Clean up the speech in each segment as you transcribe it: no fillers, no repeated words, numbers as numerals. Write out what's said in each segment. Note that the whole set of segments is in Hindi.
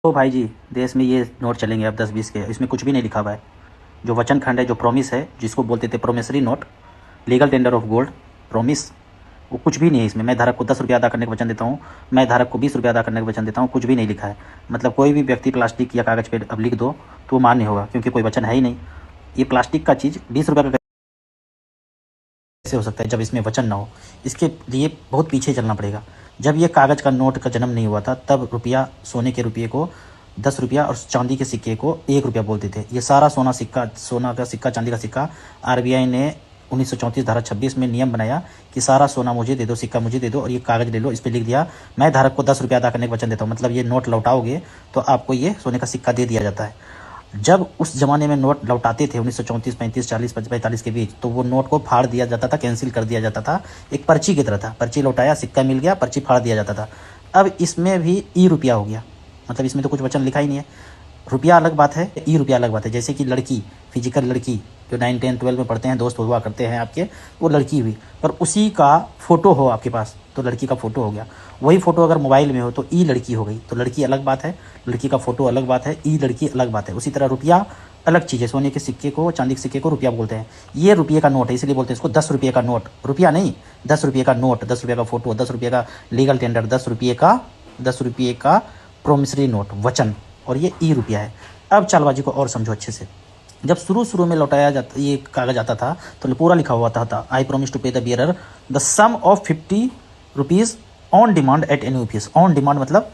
तो भाई जी, देश में ये नोट चलेंगे अब 10-20 के। इसमें कुछ भी नहीं लिखा हुआ है। जो वचन खंड है, जो प्रॉमिस है, जिसको बोलते थे promissory note, legal tender of gold, promise, वो कुछ भी नहीं है इसमें। मैं धारक को 10 रुपये अदा करने का वचन देता हूँ, मैं धारक को 20 रुपये अदा करने का वचन देता हूँ, कुछ भी नहीं लिखा है। मतलब कोई भी व्यक्ति प्लास्टिक या कागज़ पे अब लिख दो तो वो मान्य होगा, क्योंकि कोई वचन है ही नहीं। ये प्लास्टिक का चीज़ 20 रुपये का कैसे हो सकता है जब इसमें वचन ना हो? इसके लिए बहुत पीछे चलना पड़ेगा। जब ये कागज़ का नोट का जन्म नहीं हुआ था, तब रुपया, सोने के रुपये को 10 रुपया और चांदी के सिक्के को 1 रुपया बोलते थे। ये सारा सोना का सिक्का, चांदी का सिक्का, आरबीआई ने 1934 धारा 26 में नियम बनाया कि सारा सोना मुझे दे दो, सिक्का मुझे दे दो, और ये कागज़ ले लो। इस पर लिख दिया, मैं धारक को 10 रुपया अदा करने का वचन देता हूँ। मतलब ये नोट लौटाओगे तो आपको ये सोने का सिक्का दे दिया जाता है। जब उस ज़माने में नोट लौटाते थे 1934, 35, 40, 45 के बीच, तो वो नोट को फाड़ दिया जाता था, कैंसिल कर दिया जाता था। एक पर्ची की तरह था, पर्ची लौटाया, सिक्का मिल गया, पर्ची फाड़ दिया जाता था। अब इसमें भी ई रुपया हो गया। मतलब इसमें तो कुछ वचन लिखा ही नहीं है। रुपया अलग बात है, ई रुपया अलग बात है। जैसे कि लड़की, फिजिकल लड़की जो 9, 10, 12 में पढ़ते हैं, दोस्त हुआ करते हैं आपके, वो लड़की हुई, पर उसी का फ़ोटो हो आपके पास तो लड़की का फ़ोटो हो गया। वही फ़ोटो अगर मोबाइल में हो तो ई लड़की हो गई। तो लड़की अलग बात है, लड़की का फ़ोटो अलग बात है, ई लड़की अलग बात है। उसी तरह रुपया अलग चीज़ है। सोने के सिक्के को, चांदी के सिक्के को रुपया बोलते हैं। ये रुपये का नोट है, इसलिए बोलते हैं इसको 10 रुपये का नोट। रुपया नहीं, 10 रुपये का नोट, 10 रुपये का फ़ोटो, 10 रुपये का लीगल टेंडर, 10 रुपये का प्रोमिसरी नोट, वचन, और ये ई रुपया है। अब चालबाजी को और समझो अच्छे से। जब शुरू में लौटाया जाता, ये कागज आता था, तो पूरा लिखा हुआ था, I promise to pay the bearer the sum of 50 rupees on demand at any office. On demand मतलब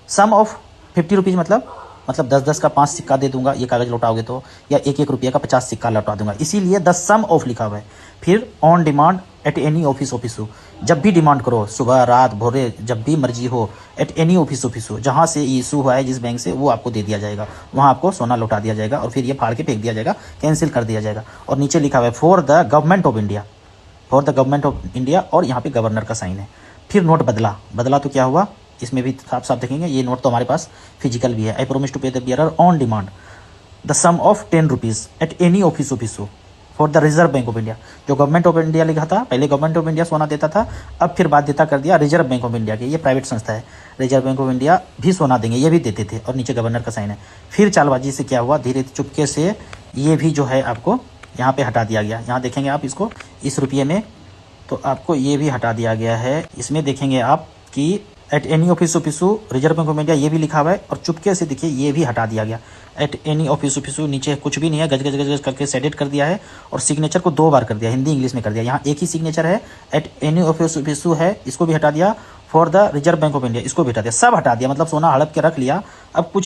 सम ऑफ 50 रुपीज़, मतलब 10-10 का 5 सिक्का दे दूंगा ये कागज लौटाओगे तो, या 1-1 रुपये का 50 सिक्का लौटा दूंगा। इसीलिए द सम ऑफ लिखा हुआ है। फिर on demand at any office हो, जब भी डिमांड करो, सुबह, रात, भोरे, जब भी मर्जी हो, एट एनी ऑफिस हो, जहाँ से इशू हुआ है, जिस बैंक से, वो आपको दे दिया जाएगा। वहाँ आपको सोना लौटा दिया जाएगा और फिर ये फाड़ के फेंक दिया जाएगा, कैंसिल कर दिया जाएगा। और नीचे लिखा हुआ है for the government of India, for the government of India, और यहाँ पे गवर्नर का साइन है। फिर नोट बदला तो क्या हुआ, इसमें भी साफ साफ देखेंगे। ये नोट तो हमारे पास फिजिकल भी है। I promise to pay the bearer on demand the sum of 10 rupees at any office for the Reserve Bank of India. जो गवर्नमेंट ऑफ इंडिया लिखा था, पहले गवर्नमेंट ऑफ इंडिया सोना देता था, अब फिर बाध्यता कर दिया रिजर्व बैंक ऑफ इंडिया की। ये प्राइवेट संस्था है, रिजर्व बैंक ऑफ इंडिया भी सोना देंगे, ये भी देते थे, और नीचे गवर्नर का साइन है। फिर चालबाजी से क्या हुआ, धीरे चुपके से ये भी जो है आपको यहाँ पे हटा दिया गया। यहाँ देखेंगे आप इसको, इस रुपये में, तो आपको ये भी हटा दिया गया है। इसमें देखेंगे आप कि eight any office reserve Bank of India, ये भी लिखा हुआ है, और चुपके से देखिए ये भी हटा दिया गया। एट एनी ऑफिस नीचे कुछ भी नहीं है, गज गज गज गज करके सेडेट कर दिया है, और सिग्नेचर को 2 बार कर दिया, हिंदी इंग्लिश में कर दिया। यहाँ एक ही सिग्नेचर है, एट एनी ऑफिस है, इसको भी हटा दिया। For the Reserve Bank of India, इसको भी हटा दिया, सब हटा दिया। मतलब सोना हड़प के रख लिया। अब कुछ